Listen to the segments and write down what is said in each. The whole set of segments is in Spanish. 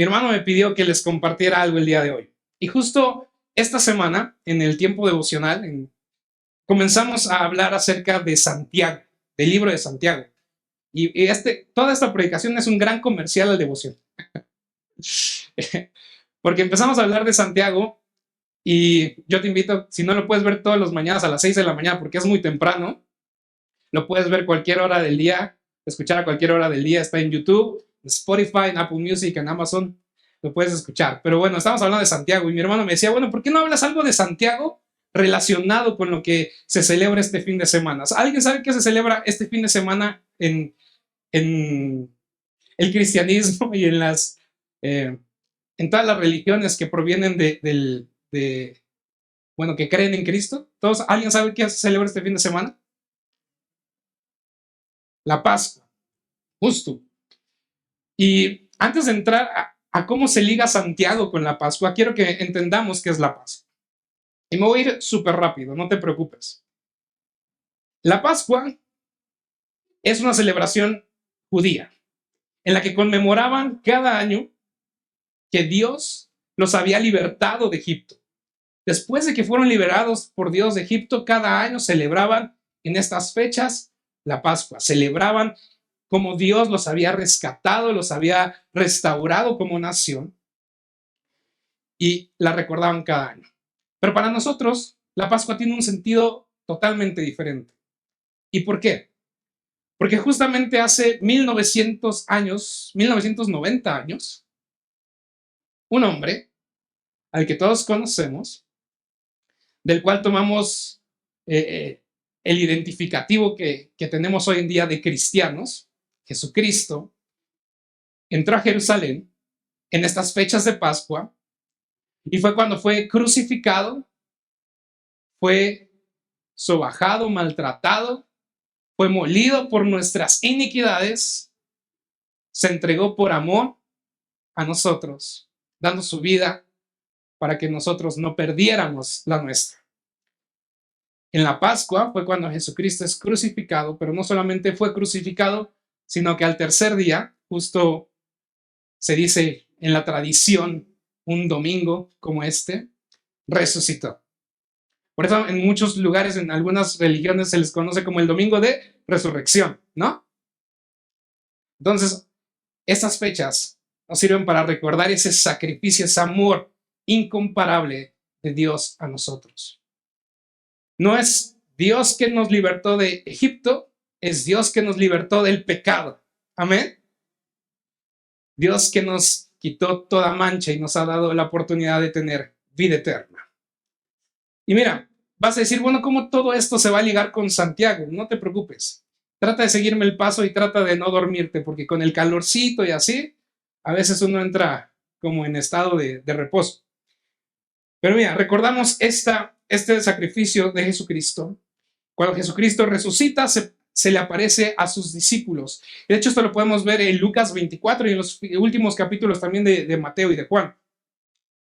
mi hermano me pidió que les compartiera algo el día de hoy. Y justo esta semana, en el tiempo devocional, comenzamos a hablar acerca de Santiago, del libro de Santiago. Y toda esta predicación es un gran comercial al devoción. Porque empezamos a hablar de Santiago y yo te invito, si no lo puedes ver todas las mañanas a las 6 de la mañana porque es muy temprano, lo puedes ver cualquier hora del día, escuchar a cualquier hora del día, está en YouTube, en Spotify, en Apple Music, en Amazon, lo puedes escuchar. Pero bueno, estamos hablando de Santiago y mi hermano me decía, bueno, ¿por qué no hablas algo de Santiago relacionado con lo que se celebra este fin de semana? ¿Alguien sabe qué se celebra este fin de semana en el cristianismo y en todas las religiones que provienen bueno, que creen en Cristo? ¿Alguien sabe qué se celebra este fin de semana? La Pascua, justo. Y antes de entrar a cómo se liga Santiago con la Pascua, quiero que entendamos qué es la Pascua. Y me voy a ir súper rápido, no te preocupes. La Pascua es una celebración judía en la que conmemoraban cada año que Dios los había libertado de Egipto. Después de que fueron liberados por Dios de Egipto, cada año celebraban en estas fechas la Pascua. Celebraban como Dios los había rescatado, los había restaurado como nación y la recordaban cada año. Pero para nosotros, la Pascua tiene un sentido totalmente diferente. ¿Y por qué? Porque justamente hace 1900 años, 1990 años, un hombre al que todos conocemos, del cual tomamos el identificativo que tenemos hoy en día de cristianos, Jesucristo, entró a Jerusalén en estas fechas de Pascua y fue cuando fue crucificado, fue sobajado, maltratado, fue molido por nuestras iniquidades, se entregó por amor a nosotros, dando su vida para que nosotros no perdiéramos la nuestra. En la Pascua fue cuando Jesucristo es crucificado, pero no solamente fue crucificado, sino que al tercer día, justo se dice en la tradición, un domingo como este, resucitó. Por eso en muchos lugares, en algunas religiones, se les conoce como el domingo de resurrección, ¿no? Entonces, estas fechas nos sirven para recordar ese sacrificio, ese amor incomparable de Dios a nosotros. No es Dios que nos libertó de Egipto, es Dios que nos libertó del pecado. Amén. Dios que nos quitó toda mancha y nos ha dado la oportunidad de tener vida eterna. Y mira, vas a decir, bueno, ¿cómo todo esto se va a ligar con Santiago? No te preocupes. Trata de seguirme el paso y trata de no dormirte, porque con el calorcito y así, a veces uno entra como en estado de reposo. Pero mira, recordamos este sacrificio de Jesucristo. Cuando Jesucristo resucita, se le aparece a sus discípulos. De hecho, esto lo podemos ver en Lucas 24 y en los últimos capítulos también de Mateo y de Juan.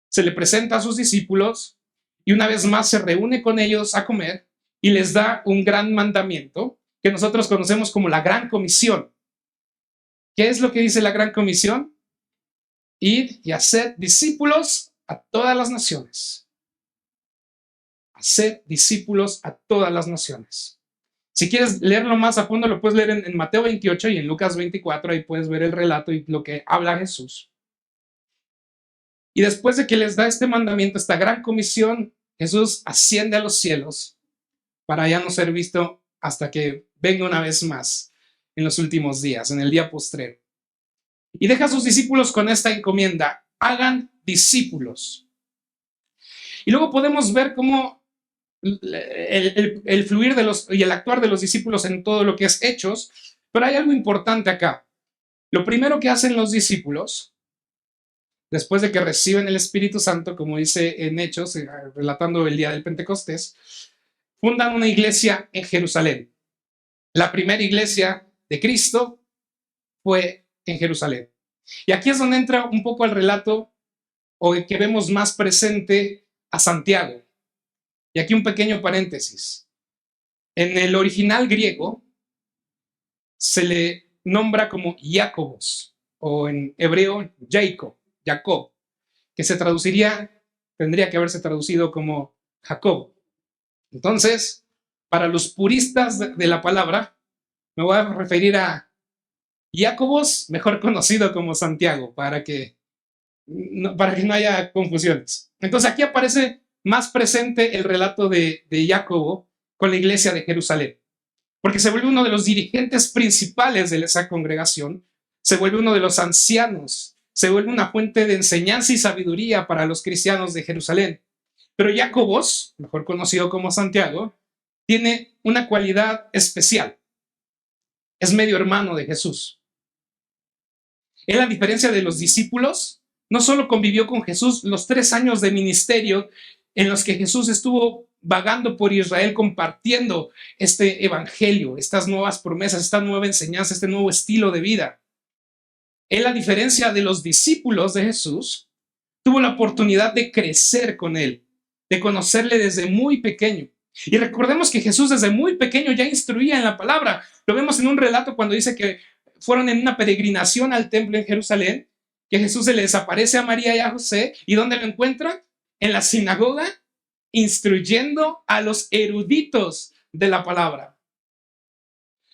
Se le presenta a sus discípulos y una vez más se reúne con ellos a comer y les da un gran mandamiento que nosotros conocemos como la Gran Comisión. ¿Qué es lo que dice la Gran Comisión? Ir y hacer discípulos a todas las naciones. Hacer discípulos a todas las naciones. Si quieres leerlo más a fondo, lo puedes leer en Mateo 28 y en Lucas 24, ahí puedes ver el relato y lo que habla Jesús. Y después de que les da este mandamiento, esta gran comisión, Jesús asciende a los cielos para ya no ser visto hasta que venga una vez más en los últimos días, en el día postrero. Y deja a sus discípulos con esta encomienda: hagan discípulos. Y luego podemos ver cómo el fluir y el actuar de los discípulos en todo lo que es Hechos, pero hay algo importante acá. Lo primero que hacen los discípulos, después de que reciben el Espíritu Santo, como dice en Hechos, relatando el día del Pentecostés, fundan una iglesia en Jerusalén. La primera iglesia de Cristo fue en Jerusalén. Y aquí es donde entra un poco el relato, o que vemos más presente a Santiago. Y aquí un pequeño paréntesis. En el original griego se le nombra como Jacobos, o en hebreo Jacob, Jacob, que tendría que haberse traducido como Jacob. Entonces, para los puristas de la palabra, me voy a referir a Jacobos, mejor conocido como Santiago, para que no haya confusiones. Entonces aquí aparece más presente el relato de Jacobo con la iglesia de Jerusalén, porque se vuelve uno de los dirigentes principales de esa congregación, se vuelve uno de los ancianos, se vuelve una fuente de enseñanza y sabiduría para los cristianos de Jerusalén. Pero Jacobos, mejor conocido como Santiago, tiene una cualidad especial. Es medio hermano de Jesús. Él, a diferencia de los discípulos, no solo convivió con Jesús los 3 años de ministerio en los que Jesús estuvo vagando por Israel compartiendo este evangelio, estas nuevas promesas, esta nueva enseñanza, este nuevo estilo de vida. Él, a diferencia de los discípulos de Jesús, tuvo la oportunidad de crecer con él, de conocerle desde muy pequeño. Y recordemos que Jesús desde muy pequeño ya instruía en la palabra. Lo vemos en un relato cuando dice que fueron en una peregrinación al templo en Jerusalén, que Jesús se les aparece a María y a José, ¿y dónde lo encuentran? En la sinagoga, instruyendo a los eruditos de la palabra.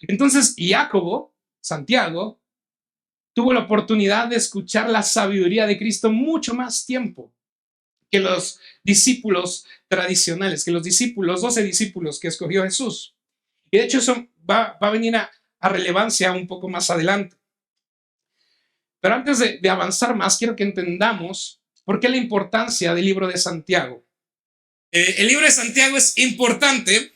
Entonces, Jacobo, Santiago, tuvo la oportunidad de escuchar la sabiduría de Cristo mucho más tiempo que los discípulos tradicionales, que los 12 discípulos que escogió Jesús. Y de hecho eso va a venir a relevancia un poco más adelante. Pero antes de avanzar más, quiero que entendamos por qué la importancia del libro de Santiago. El libro de Santiago es importante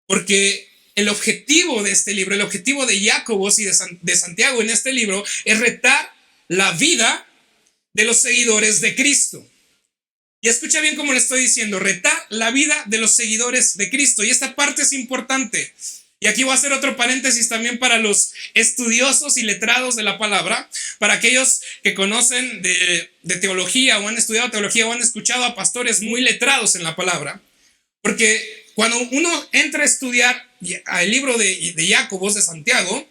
porque el objetivo de este libro, el objetivo de Jacobos y de Santiago en este libro es retar la vida de los seguidores de Cristo. Y escucha bien cómo le estoy diciendo, retar la vida de los seguidores de Cristo. Y esta parte es importante. Y aquí voy a hacer otro paréntesis también para los estudiosos y letrados de la palabra, para aquellos que conocen de teología o han estudiado teología o han escuchado a pastores muy letrados en la palabra. Porque cuando uno entra a estudiar el libro de Jacobos, de Santiago,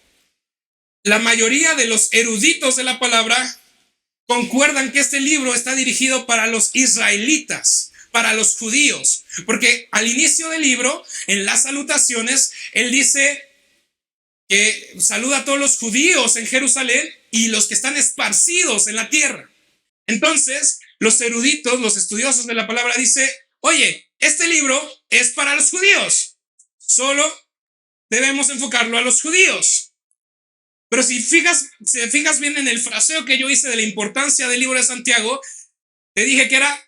la mayoría de los eruditos de la palabra concuerdan que este libro está dirigido para los israelitas, para los judíos, porque al inicio del libro, en las salutaciones, él dice que saluda a todos los judíos en Jerusalén y los que están esparcidos en la tierra. Entonces, los eruditos, los estudiosos de la palabra dicen, oye, este libro es para los judíos, solo debemos enfocarlo a los judíos. Pero si te fijas bien en el fraseo que yo hice de la importancia del libro de Santiago, te dije que era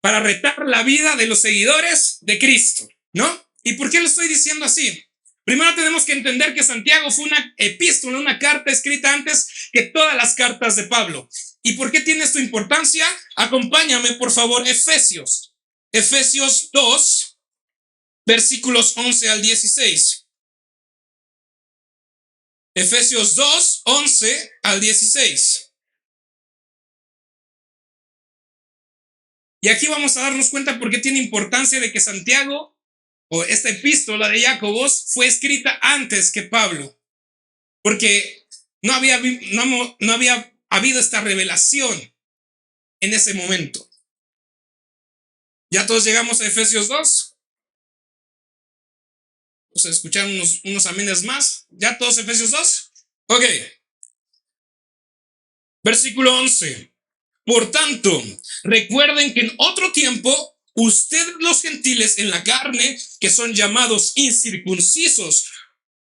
para retar la vida de los seguidores de Cristo, ¿no? ¿Y por qué lo estoy diciendo así? Primero tenemos que entender que Santiago fue una epístola, una carta escrita antes que todas las cartas de Pablo. ¿Y por qué tiene esto importancia? Acompáñame, por favor, Efesios 2, versículos 11 al 16. Efesios 2, 11 al 16. Y aquí vamos a darnos cuenta por qué tiene importancia de que Santiago, o esta epístola de Jacobos, fue escrita antes que Pablo. Porque no había habido esta revelación en ese momento. ¿Ya todos llegamos a Efesios 2? Vamos a escuchar unos amenes más. ¿Ya todos Efesios 2? Ok. Versículo 11. Por tanto, recuerden que en otro tiempo, ustedes los gentiles en la carne, que son llamados incircuncisos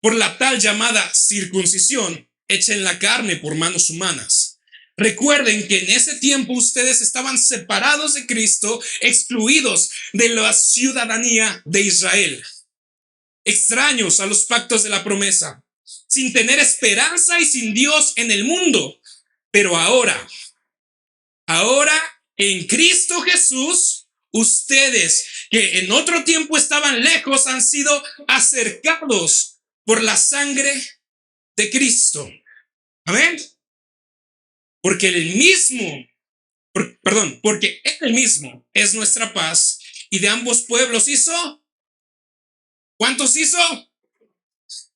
por la tal llamada circuncisión, hecha en la carne por manos humanas. Recuerden que en ese tiempo ustedes estaban separados de Cristo, excluidos de la ciudadanía de Israel, extraños a los pactos de la promesa, sin tener esperanza y sin Dios en el mundo. Pero ahora, en Cristo Jesús, ustedes que en otro tiempo estaban lejos han sido acercados por la sangre de Cristo. Amén. Porque él mismo es nuestra paz, y de ambos pueblos hizo. ¿Cuántos hizo?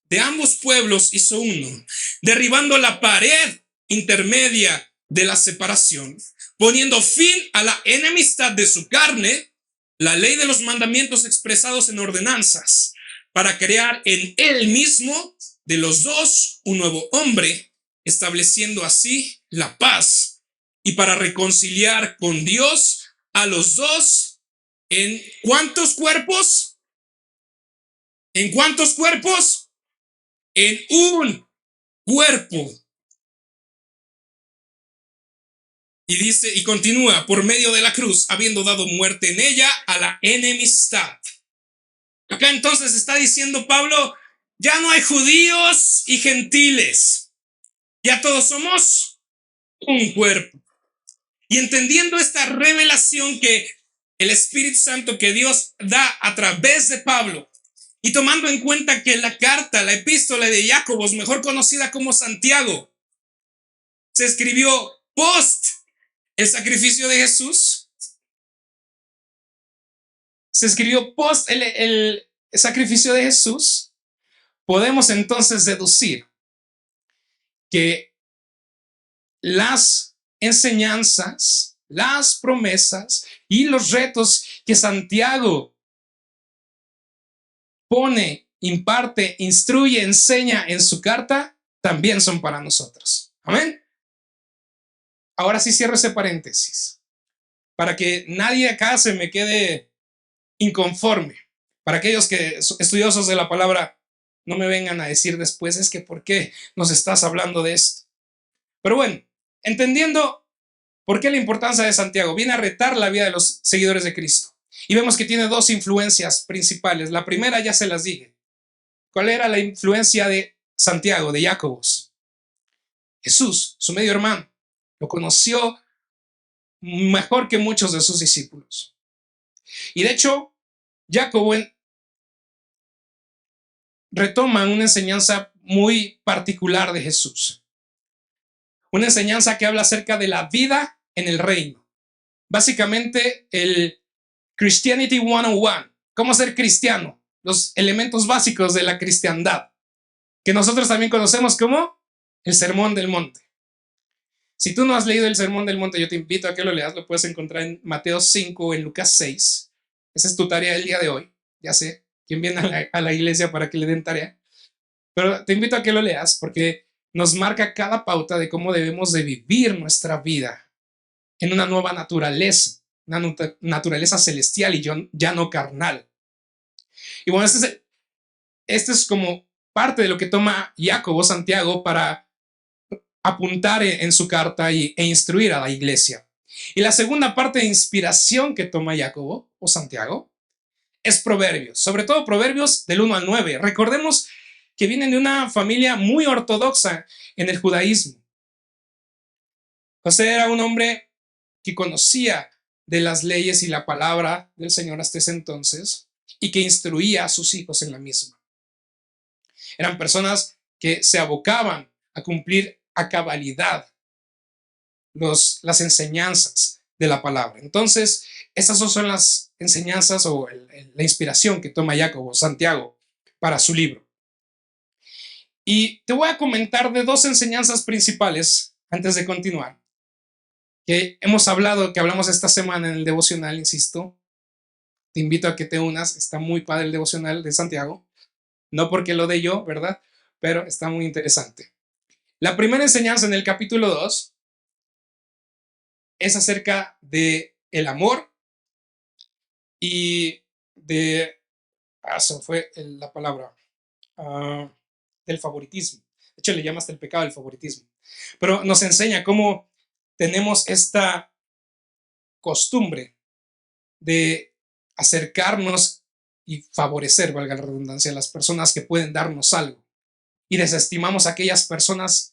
De ambos pueblos hizo uno, derribando la pared intermedia de la separación, poniendo fin a la enemistad de su carne, la ley de los mandamientos expresados en ordenanzas, para crear en él mismo de los dos un nuevo hombre, estableciendo así la paz, y para reconciliar con Dios a los dos en ¿cuántos cuerpos? ¿En cuántos cuerpos? En un cuerpo. Y dice, y continúa, por medio de la cruz, habiendo dado muerte en ella a la enemistad. Acá entonces está diciendo Pablo, ya no hay judíos y gentiles, ya todos somos un cuerpo. Y entendiendo esta revelación que el Espíritu Santo que Dios da a través de Pablo, y tomando en cuenta que la carta, la epístola de Jacobo, mejor conocida como Santiago, se escribió post el sacrificio de Jesús, se escribió post el sacrificio de Jesús, podemos entonces deducir que las enseñanzas, las promesas y los retos que Santiago pone, imparte, instruye, enseña en su carta, también son para nosotros. Amén. Ahora sí cierro ese paréntesis, para que nadie acá se me quede inconforme. Para aquellos que estudiosos de la palabra no me vengan a decir después, es que ¿por qué nos estás hablando de esto? Pero bueno, entendiendo por qué la importancia de Santiago, viene a retar la vida de los seguidores de Cristo. Y vemos que tiene dos influencias principales. La primera ya se las dije. ¿Cuál era la influencia de Santiago, de Jacobo? Jesús, su medio hermano, lo conoció mejor que muchos de sus discípulos. Y de hecho, Jacobo retoma una enseñanza muy particular de Jesús. Una enseñanza que habla acerca de la vida en el reino. Básicamente, el Christianity 101. ¿Cómo ser cristiano? Los elementos básicos de la cristiandad, que nosotros también conocemos como el Sermón del Monte. Si tú no has leído el Sermón del Monte, yo te invito a que lo leas. Lo puedes encontrar en Mateo 5 o en Lucas 6. Esa es tu tarea del día de hoy. Ya sé, quién viene a la iglesia para que le den tarea. Pero te invito a que lo leas porque nos marca cada pauta de cómo debemos de vivir nuestra vida en una nueva naturaleza, una naturaleza celestial y ya no carnal. Y bueno, este es como parte de lo que toma Jacobo, Santiago, para apuntar en su carta e instruir a la iglesia. Y la segunda parte de inspiración que toma Jacobo o Santiago es Proverbios, sobre todo Proverbios del 1 al 9. Recordemos que vienen de una familia muy ortodoxa en el judaísmo. José era un hombre que conocía de las leyes y la palabra del Señor hasta ese entonces y que instruía a sus hijos en la misma. Eran personas que se abocaban a cumplir a cabalidad las enseñanzas de la palabra. Entonces, estas son las enseñanzas o la inspiración que toma Jacobo, Santiago, para su libro. Y te voy a comentar de dos enseñanzas principales antes de continuar, que hablamos esta semana en el devocional, insisto. Te invito a que te unas, está muy padre el devocional de Santiago, no porque lo dé yo, ¿verdad? Pero está muy interesante. La primera enseñanza en el capítulo 2 es acerca de el amor y eso fue la palabra, del favoritismo. De hecho, le llama hasta el pecado del favoritismo. Pero nos enseña cómo tenemos esta costumbre de acercarnos y favorecer, valga la redundancia, a las personas que pueden darnos algo. Y desestimamos a aquellas personas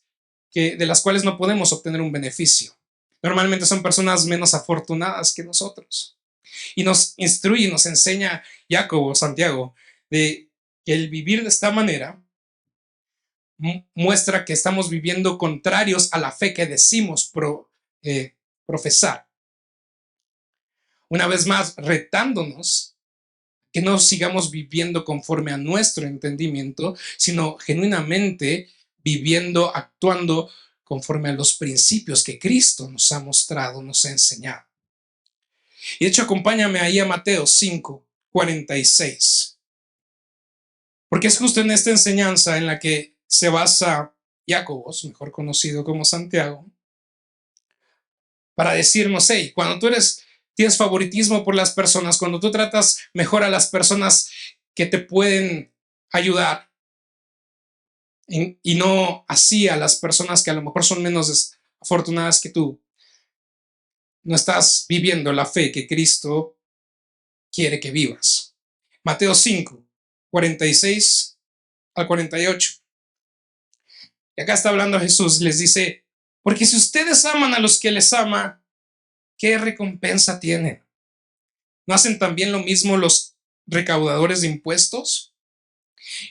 de las cuales no podemos obtener un beneficio. Normalmente son personas menos afortunadas que nosotros. Y nos instruye, nos enseña Jacobo, Santiago, de que el vivir de esta manera muestra que estamos viviendo contrarios a la fe que decimos profesar. Una vez más, retándonos que no sigamos viviendo conforme a nuestro entendimiento, sino genuinamente viviendo, actuando conforme a los principios que Cristo nos ha mostrado, nos ha enseñado. Y de hecho, acompáñame ahí a Mateo 5:46. Porque es justo en esta enseñanza en la que se basa Jacobos, mejor conocido como Santiago, para decirnos, hey, cuando tú tienes favoritismo por las personas, cuando tú tratas mejor a las personas que te pueden ayudar y no así a las personas que a lo mejor son menos afortunadas que tú, no estás viviendo la fe que Cristo quiere que vivas. Mateo 5:46-48. Y acá está hablando Jesús, les dice, porque si ustedes aman a los que les ama, ¿qué recompensa tienen? ¿No hacen también lo mismo los recaudadores de impuestos?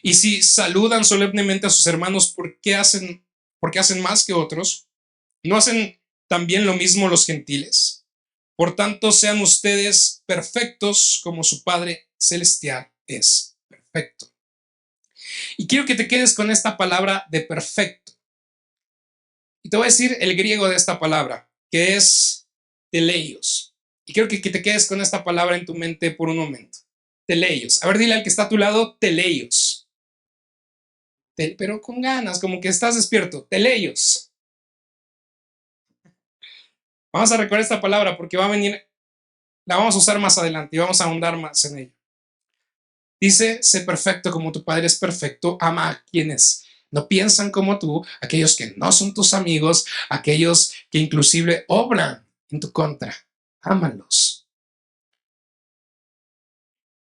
Y si saludan solemnemente a sus hermanos, porque hacen más que otros? ¿No hacen también lo mismo los gentiles? Por tanto, sean ustedes perfectos como su Padre Celestial es perfecto. Y quiero que te quedes con esta palabra de perfecto. Y te voy a decir el griego de esta palabra, que es teleios. Y quiero que te quedes con esta palabra en tu mente por un momento. Teleios. A ver, dile al que está a tu lado, teleios. Pero con ganas, como que estás despierto. Teleios. Vamos a recordar esta palabra porque va a venir, la vamos a usar más adelante y vamos a ahondar más en ella. Dice, sé perfecto como tu Padre es perfecto, ama a quienes no piensan como tú, aquellos que no son tus amigos, aquellos que inclusive obran en tu contra. Ámalos.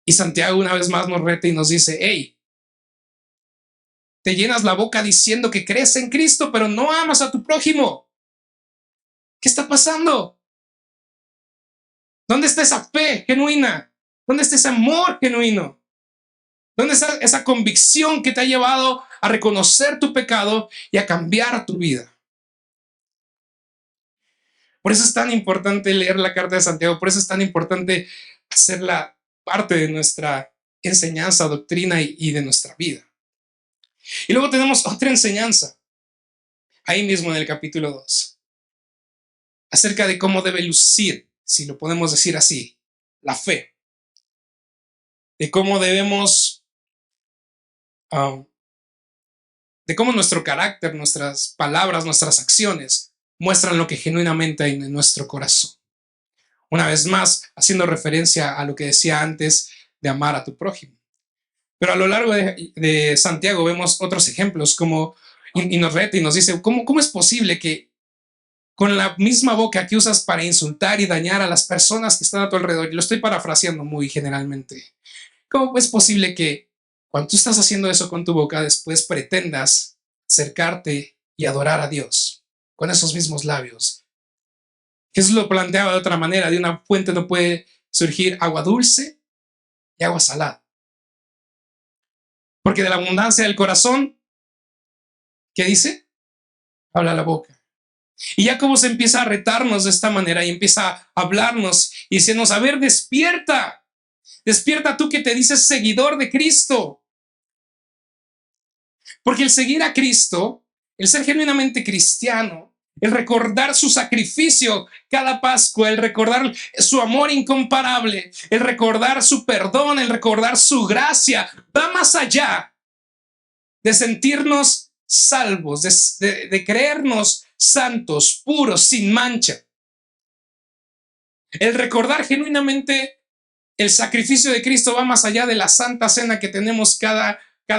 Y Santiago una vez más nos reta y nos dice, hey, te llenas la boca diciendo que crees en Cristo, pero no amas a tu prójimo. ¿Qué está pasando? ¿Dónde está esa fe genuina? ¿Dónde está ese amor genuino? ¿Dónde está esa convicción que te ha llevado a reconocer tu pecado y a cambiar tu vida? Por eso es tan importante leer la carta de Santiago, por eso es tan importante hacerla parte de nuestra enseñanza, doctrina y de nuestra vida. Y luego tenemos otra enseñanza, ahí mismo en el capítulo 2, acerca de cómo debe lucir, si lo podemos decir así, la fe. De cómo debemos, de cómo nuestro carácter, nuestras palabras, nuestras acciones muestran lo que genuinamente hay en nuestro corazón. Una vez más, haciendo referencia a lo que decía antes de amar a tu prójimo. Pero a lo largo de Santiago vemos otros ejemplos como, y nos reta y nos dice, ¿cómo es posible que con la misma boca que usas para insultar y dañar a las personas que están a tu alrededor, y lo estoy parafraseando muy generalmente, ¿cómo es posible que cuando tú estás haciendo eso con tu boca, después pretendas acercarte y adorar a Dios con esos mismos labios? Jesús lo planteaba de otra manera, de una fuente no puede surgir agua dulce y agua salada. Porque de la abundancia del corazón, ¿qué dice? Habla la boca. Y ya como se empieza a retarnos de esta manera y empieza a hablarnos y decirnos, a ver, despierta, despierta tú que te dices seguidor de Cristo. Porque el seguir a Cristo, el ser genuinamente cristiano, el recordar su sacrificio cada Pascua, el recordar su amor incomparable, el recordar su perdón, el recordar su gracia, va más allá de sentirnos salvos, de creernos santos, puros, sin mancha. El recordar genuinamente el sacrificio de Cristo va más allá de la Santa Cena que tenemos cada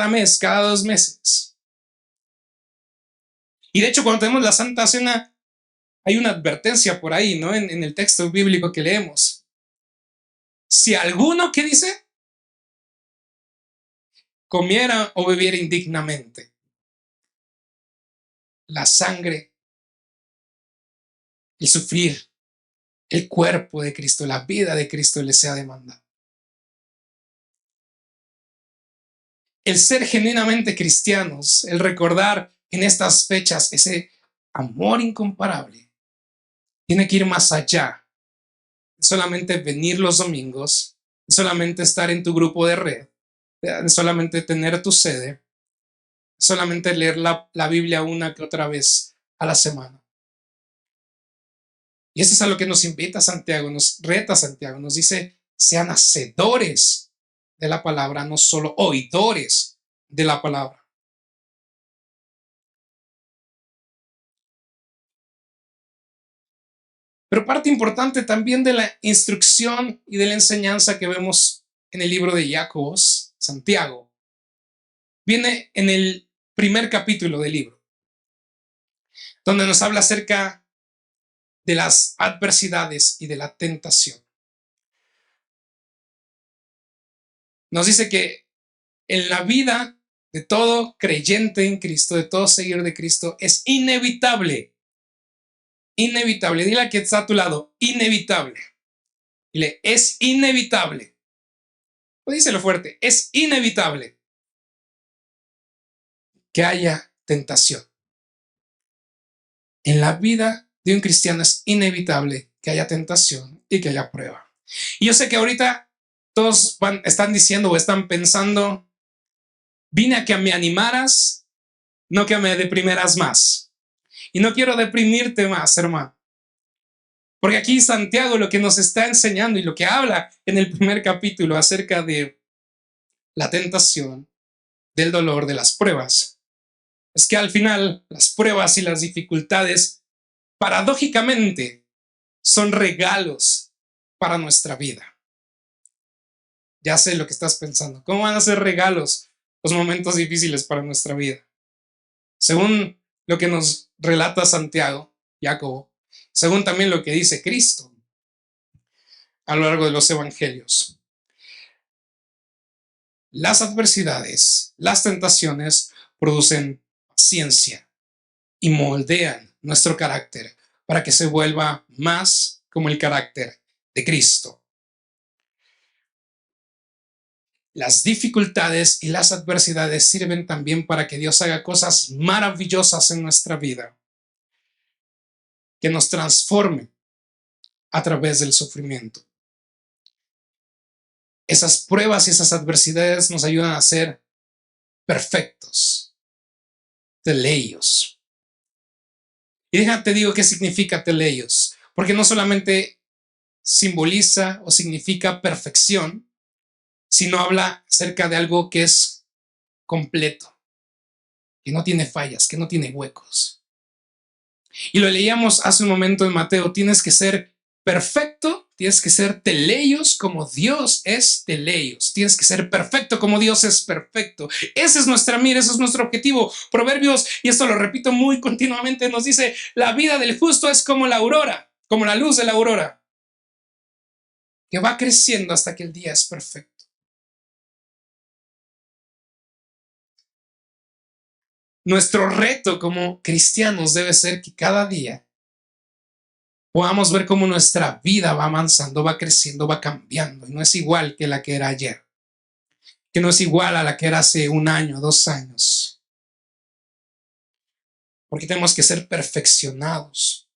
mes, cada 2 meses. Y de hecho, cuando tenemos la Santa Cena, hay una advertencia por ahí, ¿no? En el texto bíblico que leemos. Si alguno, ¿qué dice? Comiera o bebiera indignamente, la sangre, el sufrir, el cuerpo de Cristo, la vida de Cristo le sea demandada. El ser genuinamente cristianos, el recordar en estas fechas ese amor incomparable, tiene que ir más allá de solamente venir los domingos, de solamente estar en tu grupo de red, de solamente tener tu sede, solamente leer la Biblia una que otra vez a la semana. Y eso es a lo que nos invita Santiago, nos reta Santiago, nos dice, sean hacedores de la palabra, no solo oidores de la palabra. Pero parte importante también de la instrucción y de la enseñanza que vemos en el libro de Jacobos, Santiago, viene en el primer capítulo del libro, donde nos habla acerca de las adversidades y de la tentación. Nos dice que en la vida de todo creyente en Cristo, de todo seguidor de Cristo, es inevitable. Inevitable. Dile a quien está a tu lado, inevitable. Dile, es inevitable. O díselo fuerte, es inevitable que haya tentación. En la vida de un cristiano es inevitable que haya tentación y que haya prueba. Y yo sé que ahorita todos están diciendo o están pensando, vine a que me animaras, no que me deprimieras más. Y no quiero deprimirte más, hermano. Porque aquí Santiago lo que nos está enseñando y lo que habla en el primer capítulo acerca de la tentación, del dolor, de las pruebas, es que al final las pruebas y las dificultades, paradójicamente, son regalos para nuestra vida. Ya sé lo que estás pensando. ¿Cómo van a ser regalos los momentos difíciles para nuestra vida? Según lo que nos relata Santiago, Jacobo, según también lo que dice Cristo a lo largo de los evangelios. Las adversidades, las tentaciones producen paciencia y moldean nuestro carácter para que se vuelva más como el carácter de Cristo. Las dificultades y las adversidades sirven también para que Dios haga cosas maravillosas en nuestra vida, que nos transforme a través del sufrimiento. Esas pruebas y esas adversidades nos ayudan a ser perfectos, teleios. Y déjate digo qué significa teleios, porque no solamente simboliza o significa perfección, sino habla acerca de algo que es completo, que no tiene fallas, que no tiene huecos. Y lo leíamos hace un momento en Mateo, tienes que ser perfecto, tienes que ser teleios como Dios es teleios, tienes que ser perfecto como Dios es perfecto. Esa es nuestra mira, ese es nuestro objetivo. Proverbios, y esto lo repito muy continuamente, nos dice, la vida del justo es como la aurora, como la luz de la aurora, que va creciendo hasta que el día es perfecto. Nuestro reto como cristianos debe ser que cada día podamos ver cómo nuestra vida va avanzando, va creciendo, va cambiando. Y no es igual que la que era ayer, que no es igual a la que era hace 1 año, 2 años. Porque tenemos que ser perfeccionados.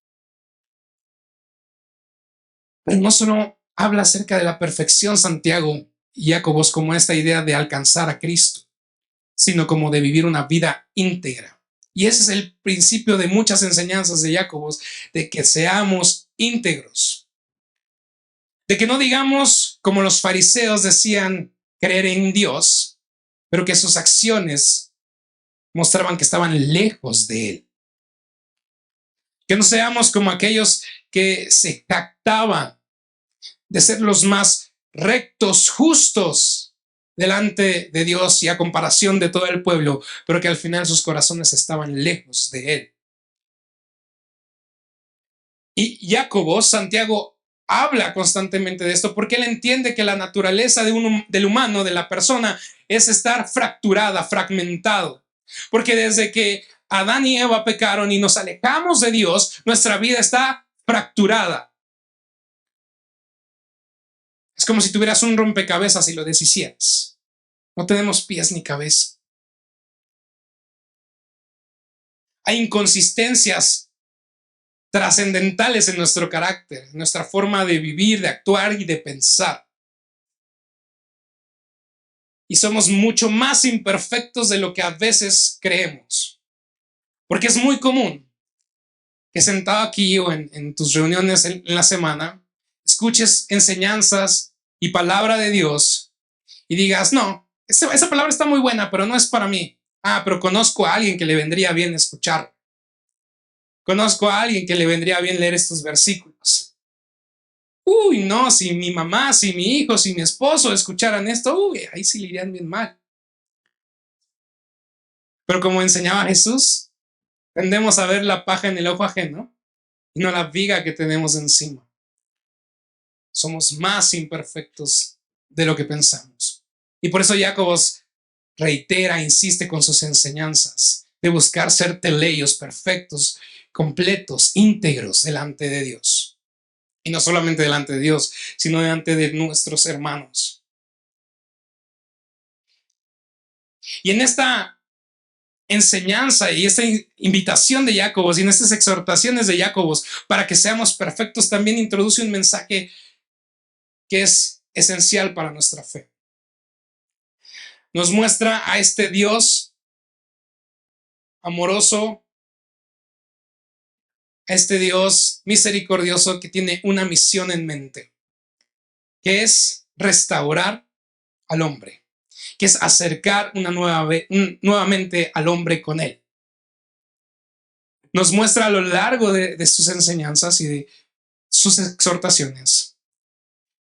Pero no solo habla acerca de la perfección Santiago y Jacobos como esta idea de alcanzar a Cristo, sino como de vivir una vida íntegra. Y ese es el principio de muchas enseñanzas de Jacobos, de que seamos íntegros. De que no digamos, como los fariseos decían, creer en Dios, pero que sus acciones mostraban que estaban lejos de Él. Que no seamos como aquellos que se jactaban de ser los más rectos, justos delante de Dios y a comparación de todo el pueblo, pero que al final sus corazones estaban lejos de Él. Y Jacobo, Santiago, habla constantemente de esto porque él entiende que la naturaleza del humano, de la persona, es estar fracturada, fragmentado. Porque desde que Adán y Eva pecaron y nos alejamos de Dios, nuestra vida está fracturada. Es como si tuvieras un rompecabezas y lo deshicieras. No tenemos pies ni cabeza. Hay inconsistencias trascendentales en nuestro carácter, en nuestra forma de vivir, de actuar y de pensar. Y somos mucho más imperfectos de lo que a veces creemos. Porque es muy común que sentado aquí o en tus reuniones en la semana, escuches enseñanzas y palabra de Dios y digas, no, esa palabra está muy buena, pero no es para mí. Ah, pero conozco a alguien que le vendría bien escuchar. Conozco a alguien que le vendría bien leer estos versículos. Uy, no, si mi mamá, si mi hijo, si mi esposo escucharan esto, uy, ahí sí le irían bien mal. Pero como enseñaba Jesús, tendemos a ver la paja en el ojo ajeno y no la viga que tenemos encima. Somos más imperfectos de lo que pensamos. Y por eso Jacobo reitera, insiste con sus enseñanzas de buscar ser teleios perfectos, completos, íntegros delante de Dios. Y no solamente delante de Dios, sino delante de nuestros hermanos. Y en esta enseñanza y esta invitación de Jacobo y en estas exhortaciones de Jacobo para que seamos perfectos, también introduce un mensaje que es esencial para nuestra fe. Nos muestra a este Dios amoroso, a este Dios misericordioso que tiene una misión en mente, que es restaurar al hombre, que es acercar nuevamente al hombre con él. Nos muestra a lo largo de sus enseñanzas y de sus exhortaciones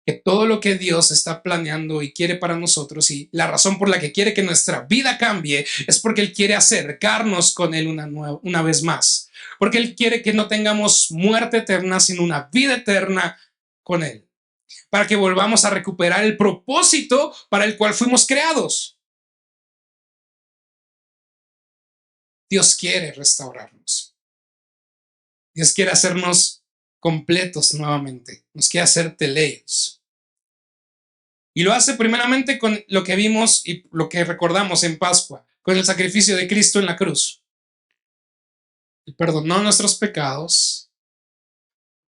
que todo lo que Dios está planeando y quiere para nosotros y la razón por la que quiere que nuestra vida cambie es porque Él quiere acercarnos con Él una vez más, porque Él quiere que no tengamos muerte eterna, sino una vida eterna con Él, para que volvamos a recuperar el propósito para el cual fuimos creados. Dios quiere restaurarnos. Dios quiere hacernos completos nuevamente. Nos quiere hacer teleios. Y lo hace primeramente con lo que vimos y lo que recordamos en Pascua, con el sacrificio de Cristo en la cruz. Él perdonó nuestros pecados.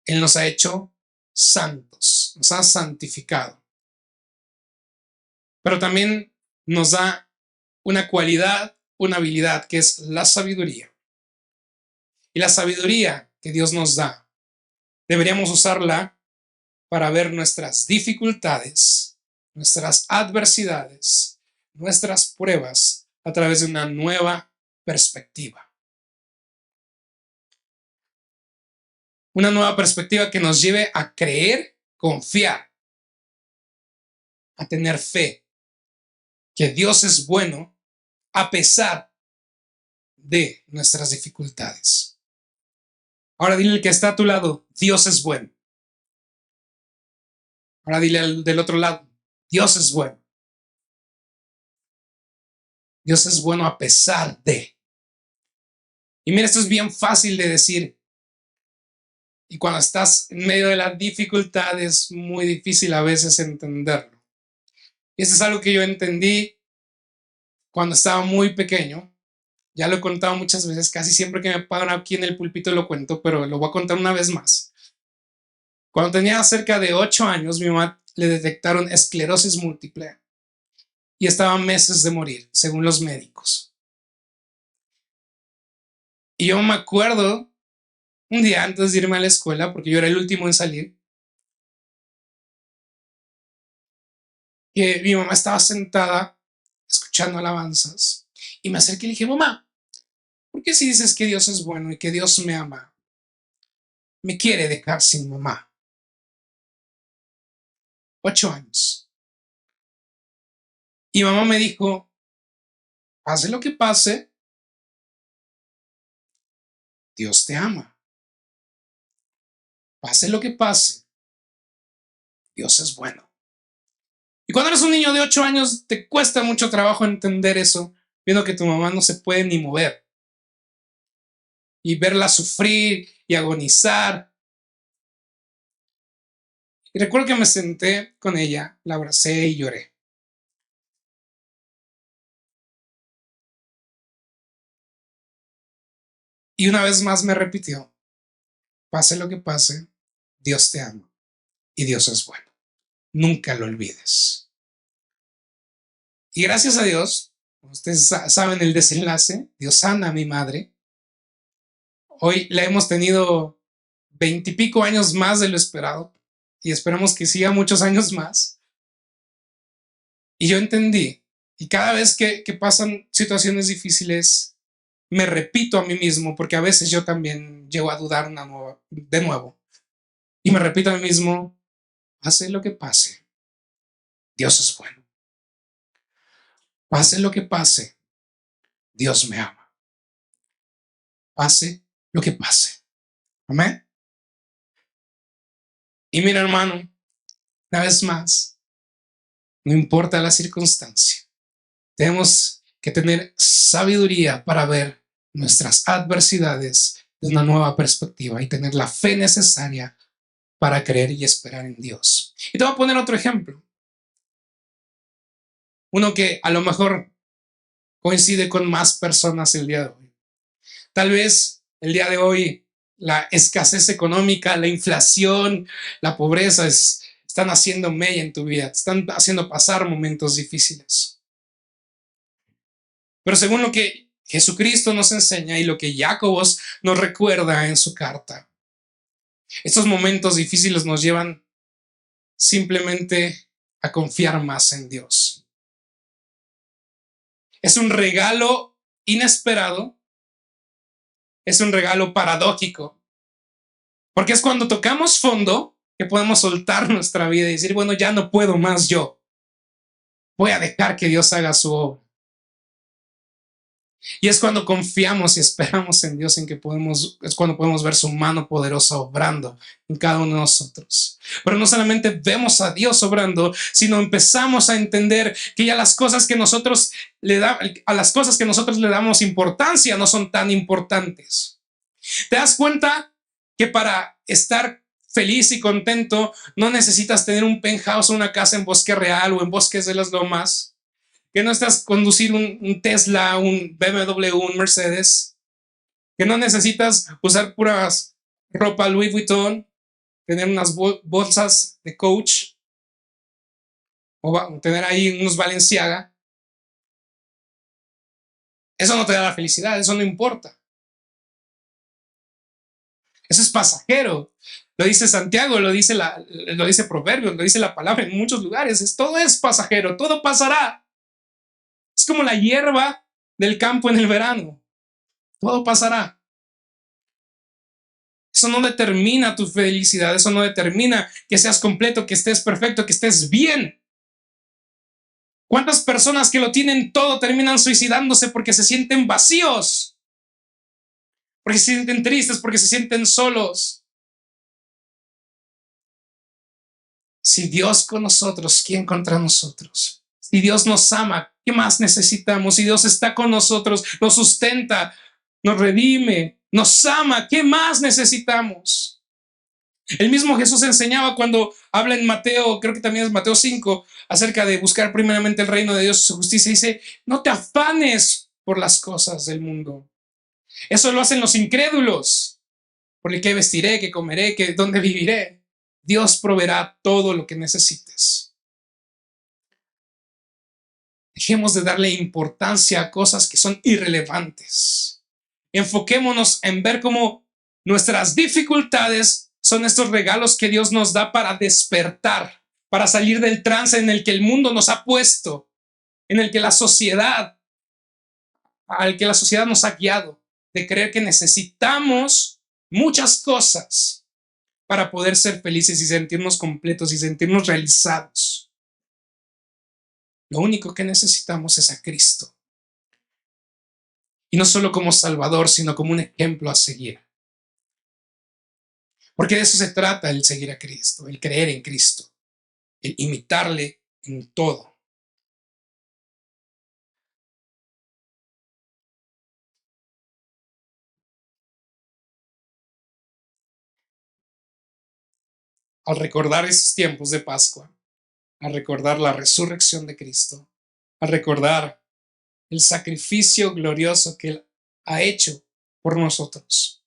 Él nos ha hecho santos, nos ha santificado. Pero también nos da una cualidad, una habilidad que es la sabiduría. Y la sabiduría que Dios nos da, deberíamos usarla para ver nuestras dificultades, nuestras adversidades, nuestras pruebas a través de una nueva perspectiva. Una nueva perspectiva que nos lleve a creer, confiar, a tener fe, que Dios es bueno a pesar de nuestras dificultades. Ahora dile al que está a tu lado, Dios es bueno. Ahora dile al del otro lado, Dios es bueno. Dios es bueno a pesar de. Y mira, esto es bien fácil de decir. Y cuando estás en medio de la dificultad es muy difícil a veces entenderlo. Y eso es algo que yo entendí cuando estaba muy pequeño. Ya lo he contado muchas veces, casi siempre que me pagan aquí en el púlpito lo cuento, pero lo voy a contar una vez más. Cuando tenía cerca de 8 años, mi mamá le detectaron esclerosis múltiple y estaba a meses de morir, según los médicos. Y yo me acuerdo un día antes de irme a la escuela, porque yo era el último en salir, que mi mamá estaba sentada escuchando alabanzas y me acerqué y le dije, mamá, ¿por qué si dices que Dios es bueno y que Dios me ama, me quiere dejar sin mamá? 8 años. Y mamá me dijo, pase lo que pase, Dios te ama. Pase lo que pase, Dios es bueno. Y cuando eres un niño de 8 años, te cuesta mucho trabajo entender eso, viendo que tu mamá no se puede ni mover. Y verla sufrir y agonizar. Y recuerdo que me senté con ella, la abracé y lloré. Y una vez más me repitió, pase lo que pase, Dios te ama y Dios es bueno. Nunca lo olvides. Y gracias a Dios, ustedes saben el desenlace, Dios sana a mi madre. Hoy la hemos tenido 20 y pico años más de lo esperado y esperamos que siga muchos años más. Y yo entendí, y cada vez que pasan situaciones difíciles, me repito a mí mismo, porque a veces yo también llego a dudar de nuevo, y me repito a mí mismo, pase lo que pase, Dios es bueno. Pase lo que pase, Dios me ama. Pase lo que pase. Amén. Y mira, hermano, una vez más, no importa la circunstancia, tenemos que tener sabiduría para ver nuestras adversidades de una nueva perspectiva y tener la fe necesaria para creer y esperar en Dios. Y te voy a poner otro ejemplo. Uno que a lo mejor coincide con más personas el día de hoy. Tal vez el día de hoy la escasez económica, la inflación, la pobreza están haciendo mella en tu vida, están haciendo pasar momentos difíciles. Pero según lo que Jesucristo nos enseña y lo que Jacobos nos recuerda en su carta, estos momentos difíciles nos llevan simplemente a confiar más en Dios. Es un regalo inesperado, es un regalo paradójico, porque es cuando tocamos fondo que podemos soltar nuestra vida y decir, bueno, ya no puedo más yo. Voy a dejar que Dios haga su obra. Y es cuando confiamos y esperamos en Dios, es cuando podemos ver su mano poderosa obrando en cada uno de nosotros. Pero no solamente vemos a Dios obrando, sino empezamos a entender que ya las cosas que nosotros a las cosas que nosotros le damos importancia no son tan importantes. ¿Te das cuenta que para estar feliz y contento no necesitas tener un penthouse o una casa en Bosque Real o en Bosques de las Lomas? Que no estás conducir un Tesla, un BMW, un Mercedes, que no necesitas usar puras ropa Louis Vuitton, tener unas bolsas de Coach o tener ahí unos Balenciaga. Eso no te da la felicidad, eso no importa. Eso es pasajero. Lo dice Santiago, lo dice Proverbios, lo dice la palabra en muchos lugares. Todo es pasajero, todo pasará. Es como la hierba del campo en el verano. Todo pasará. Eso no determina tu felicidad, eso no determina que seas completo, que estés perfecto, que estés bien. ¿Cuántas personas que lo tienen todo terminan suicidándose porque se sienten vacíos? Porque se sienten tristes, porque se sienten solos. Si Dios con nosotros, ¿quién contra nosotros? Si Dios nos ama, ¿qué más necesitamos? Si Dios está con nosotros, nos sustenta, nos redime, nos ama, ¿qué más necesitamos? El mismo Jesús enseñaba cuando habla en Mateo, creo que también es Mateo 5, acerca de buscar primeramente el reino de Dios y su justicia. Dice, no te afanes por las cosas del mundo. Eso lo hacen los incrédulos. Por el qué vestiré, qué comeré, dónde viviré. Dios proveerá todo lo que necesites. Dejemos de darle importancia a cosas que son irrelevantes. Enfoquémonos en ver cómo nuestras dificultades son estos regalos que Dios nos da para despertar, para salir del trance en el que el mundo nos ha puesto, en el que la sociedad nos ha guiado, de creer que necesitamos muchas cosas para poder ser felices y sentirnos completos y sentirnos realizados. Lo único que necesitamos es a Cristo. Y no solo como Salvador, sino como un ejemplo a seguir. Porque de eso se trata el seguir a Cristo, el creer en Cristo, el imitarle en todo. Al recordar esos tiempos de Pascua, al recordar la resurrección de Cristo, al recordar el sacrificio glorioso que Él ha hecho por nosotros.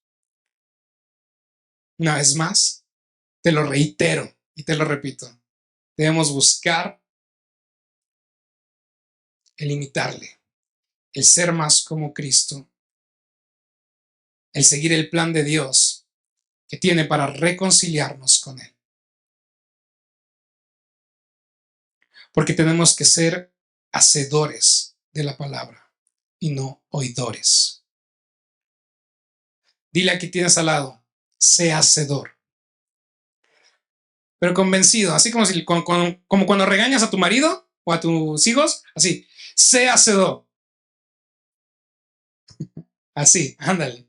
Una vez más, te lo reitero y te lo repito, debemos buscar el imitarle, el ser más como Cristo, el seguir el plan de Dios que tiene para reconciliarnos con Él. Porque tenemos que ser hacedores de la palabra y no oidores. Dile a quien tienes al lado, sé hacedor. Pero convencido, así como cuando regañas a tu marido o a tus hijos, así, sé hacedor. Así, ándale.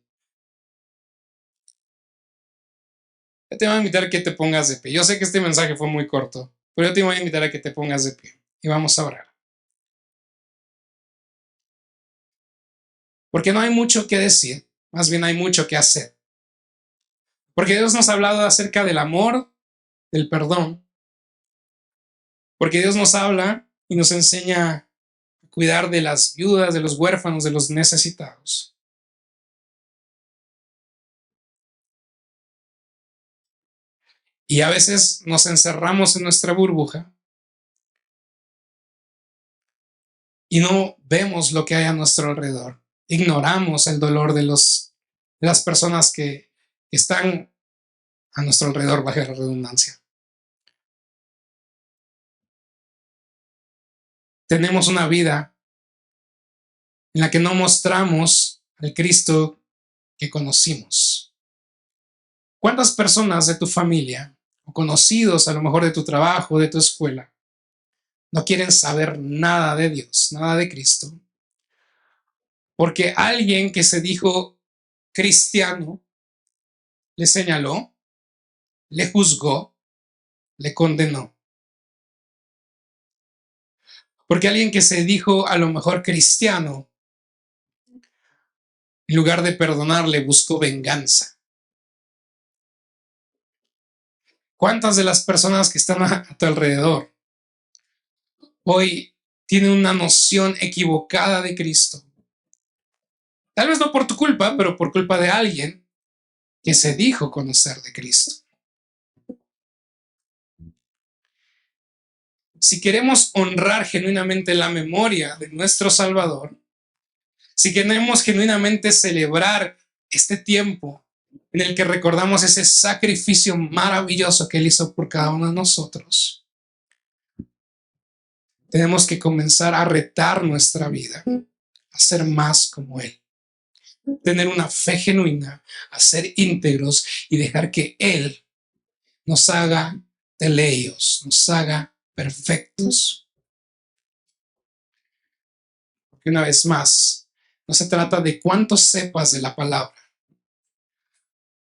Yo te voy a invitar a que te pongas de pie. Yo sé que este mensaje fue muy corto, pero yo te voy a invitar a que te pongas de pie y vamos a orar. Porque no hay mucho que decir, más bien hay mucho que hacer. Porque Dios nos ha hablado acerca del amor, del perdón. Porque Dios nos habla y nos enseña a cuidar de las viudas, de los huérfanos, de los necesitados. Y a veces nos encerramos en nuestra burbuja y no vemos lo que hay a nuestro alrededor. Ignoramos el dolor de las personas que están a nuestro alrededor, bajo la redundancia. Tenemos una vida en la que no mostramos al Cristo que conocimos. ¿Cuántas personas de tu familia o conocidos, a lo mejor de tu trabajo, de tu escuela, no quieren saber nada de Dios, nada de Cristo? Porque alguien que se dijo cristiano le señaló, le juzgó, le condenó. Porque alguien que se dijo a lo mejor cristiano, en lugar de perdonarle, buscó venganza. ¿Cuántas de las personas que están a tu alrededor hoy tienen una noción equivocada de Cristo? Tal vez no por tu culpa, pero por culpa de alguien que se dijo conocer de Cristo. Si queremos honrar genuinamente la memoria de nuestro Salvador, si queremos genuinamente celebrar este tiempo en el que recordamos ese sacrificio maravilloso que Él hizo por cada uno de nosotros, tenemos que comenzar a retar nuestra vida, a ser más como Él, tener una fe genuina, a ser íntegros y dejar que Él nos haga teleios, nos haga perfectos. Porque una vez más, no se trata de cuánto sepas de la palabra.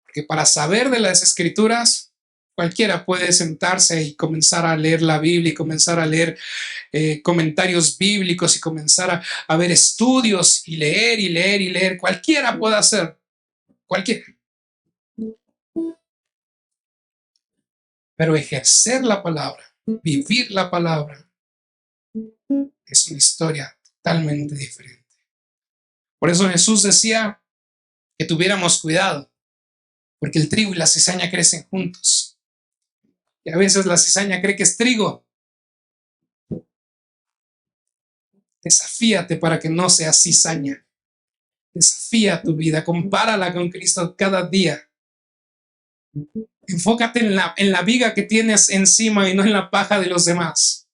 Porque para saber de las escrituras, cualquiera puede sentarse y comenzar a leer la Biblia y comenzar a leer comentarios bíblicos y comenzar a ver estudios y leer y leer y leer. Cualquiera puede hacer. Cualquiera. Pero ejercer la palabra, vivir la palabra, es una historia totalmente diferente. Por eso Jesús decía que tuviéramos cuidado, porque el trigo y la cizaña crecen juntos. Y a veces la cizaña cree que es trigo. Desafíate para que no seas cizaña. Desafía tu vida, compárala con Cristo cada día. Enfócate en la viga que tienes encima y no en la paja de los demás.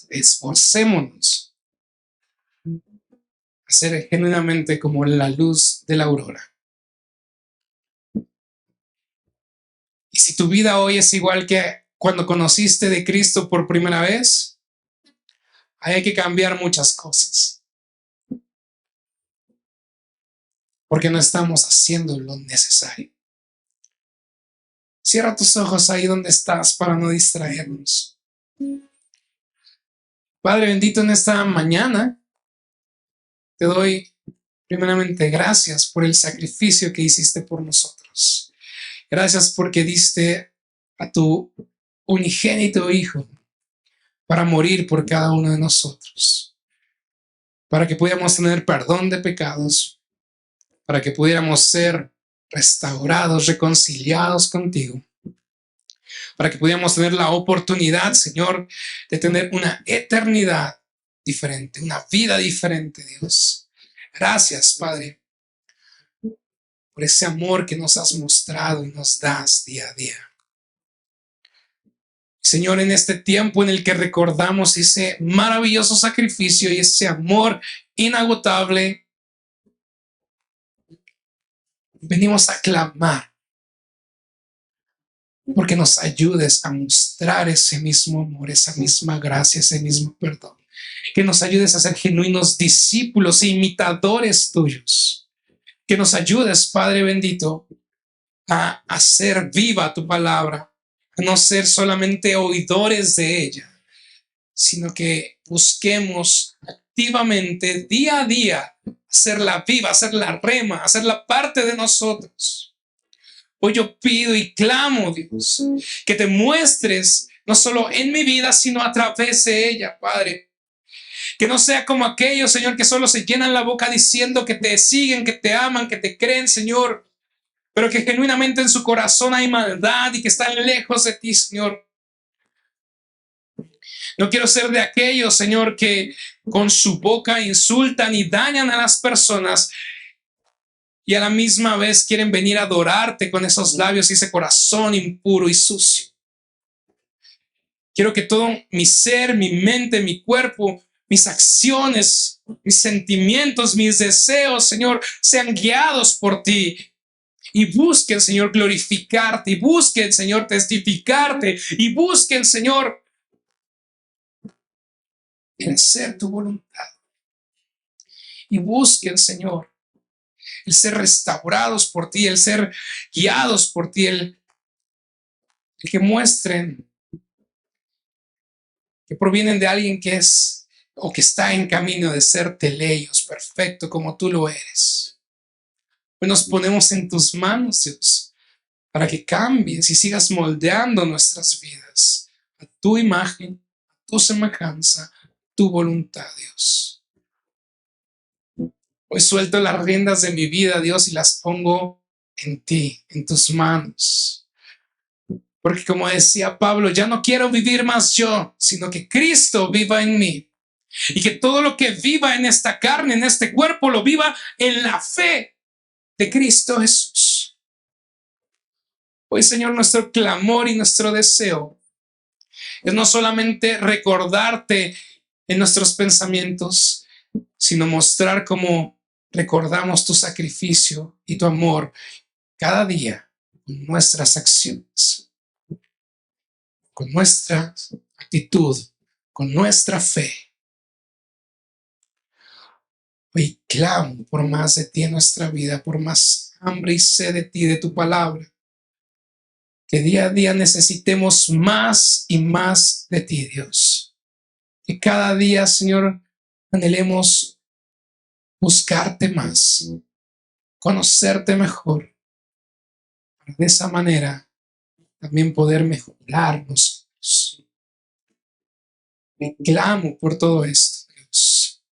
Esforcémonos a ser genuinamente como la luz de la aurora. Y si tu vida hoy es igual que cuando conociste de Cristo por primera vez, hay que cambiar muchas cosas. Porque no estamos haciendo lo necesario. Cierra tus ojos ahí donde estás para no distraernos. Padre bendito, en esta mañana te doy primeramente gracias por el sacrificio que hiciste por nosotros. Gracias porque diste a tu unigénito Hijo para morir por cada uno de nosotros, para que pudiéramos tener perdón de pecados, para que pudiéramos ser restaurados, reconciliados contigo, para que pudiéramos tener la oportunidad, Señor, de tener una eternidad diferente, una vida diferente, Dios. Gracias, Padre, por ese amor que nos has mostrado y nos das día a día. Señor, en este tiempo en el que recordamos ese maravilloso sacrificio y ese amor inagotable, venimos a clamar porque nos ayudes a mostrar ese mismo amor, esa misma gracia, ese mismo perdón. Que nos ayudes a ser genuinos discípulos e imitadores tuyos. Que nos ayudes, Padre bendito, a hacer viva tu palabra, a no ser solamente oidores de ella, sino que busquemos activamente, día a día, hacerla viva, hacerla rema, hacerla parte de nosotros. Hoy yo pido y clamo, Dios, que te muestres no solo en mi vida, sino a través de ella, Padre. Que no sea como aquellos, Señor, que solo se llenan la boca diciendo que te siguen, que te aman, que te creen, Señor, pero que genuinamente en su corazón hay maldad y que están lejos de ti, Señor. No quiero ser de aquellos, Señor, que con su boca insultan y dañan a las personas y a la misma vez quieren venir a adorarte con esos labios y ese corazón impuro y sucio. Quiero que todo mi ser, mi mente, mi cuerpo, mis acciones, mis sentimientos, mis deseos, Señor, sean guiados por ti. Y busquen, Señor, glorificarte. Y busquen, Señor, testificarte. Y busquen, Señor, el hacer tu voluntad. Y busquen, Señor, el ser restaurados por ti, el ser guiados por ti, el que muestren que provienen de alguien que es o que está en camino de ser teleios, perfecto como tú lo eres. Hoy nos ponemos en tus manos, Dios, para que cambies y sigas moldeando nuestras vidas a tu imagen, a tu semejanza, a tu voluntad, Dios. Hoy suelto las riendas de mi vida, Dios, y las pongo en ti, en tus manos. Porque como decía Pablo, ya no quiero vivir más yo, sino que Cristo viva en mí. Y que todo lo que viva en esta carne, en este cuerpo, lo viva en la fe de Cristo Jesús. Hoy, Señor, nuestro clamor y nuestro deseo es no solamente recordarte en nuestros pensamientos, sino mostrar cómo recordamos tu sacrificio y tu amor cada día con nuestras acciones, con nuestra actitud, con nuestra fe. Hoy clamo por más de ti en nuestra vida, por más hambre y sed de ti, de tu palabra. Que día a día necesitemos más y más de ti, Dios. Que cada día, Señor, anhelemos buscarte más, conocerte mejor. Para de esa manera también poder mejorarnos. Me clamo por todo esto, Dios.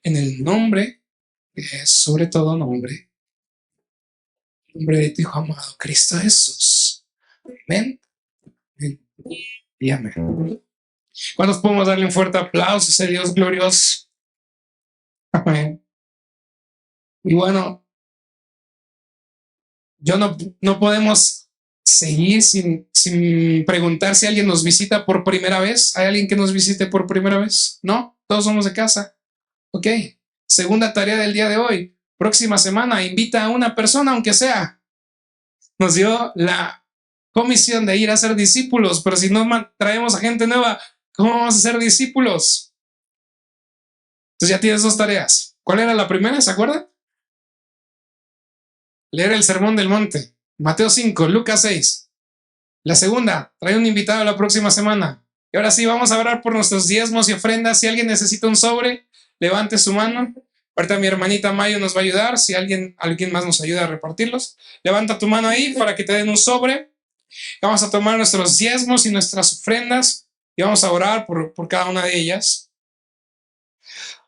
En el nombre que es sobre todo nombre. En el nombre de tu Hijo amado, Cristo Jesús. Amén. Amén. Y amén. ¿Cuántos podemos darle un fuerte aplauso a ese Dios glorioso? Amén. Y bueno, no podemos seguir sin preguntar si alguien nos visita por primera vez. ¿Hay alguien que nos visite por primera vez? ¿No? Todos somos de casa. Ok. Segunda tarea del día de hoy. Próxima semana invita a una persona, aunque sea. Nos dio la comisión de ir a ser discípulos, pero si no traemos a gente nueva, ¿cómo vamos a ser discípulos? Entonces ya tienes dos tareas. ¿Cuál era la primera? ¿Se acuerdan? Leer el Sermón del Monte. Mateo 5, Lucas 6. La segunda, trae un invitado la próxima semana. Y ahora sí, vamos a orar por nuestros diezmos y ofrendas. Si alguien necesita un sobre, levante su mano. Ahorita mi hermanita Mayo nos va a ayudar. Si alguien más nos ayuda a repartirlos, levanta tu mano ahí para que te den un sobre. Vamos a tomar nuestros diezmos y nuestras ofrendas y vamos a orar por cada una de ellas.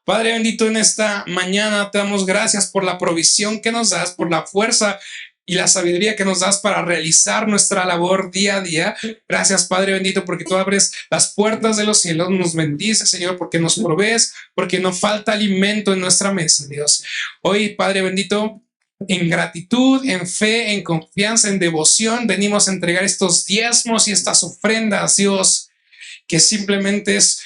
Padre bendito, en esta mañana te damos gracias por la provisión que nos das, por la fuerza y la sabiduría que nos das para realizar nuestra labor día a día. Gracias, Padre bendito, porque tú abres las puertas de los cielos, nos bendices, Señor, porque nos provees, porque no falta alimento en nuestra mesa, Dios. Hoy, Padre bendito, en gratitud, en fe, en confianza, en devoción, venimos a entregar estos diezmos y estas ofrendas, Dios, que simplemente es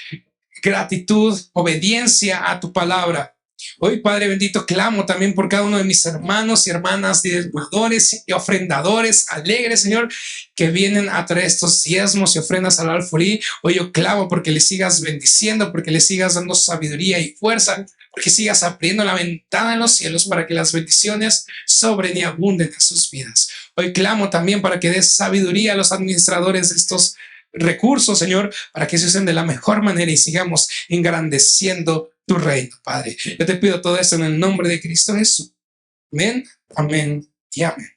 gratitud, obediencia a tu palabra. Hoy, Padre bendito, clamo también por cada uno de mis hermanos y hermanas, diezmadores y ofrendadores alegres, Señor, que vienen a traer estos diezmos y ofrendas al Alfolí. Hoy yo clamo porque les sigas bendiciendo, porque les sigas dando sabiduría y fuerza, porque sigas abriendo la ventana en los cielos para que las bendiciones sobren y abunden en sus vidas. Hoy clamo también para que des sabiduría a los administradores de estos recursos, Señor, para que se usen de la mejor manera y sigamos engrandeciendo tu reino, Padre. Yo te pido todo esto en el nombre de Cristo Jesús. Amén, amén y amén.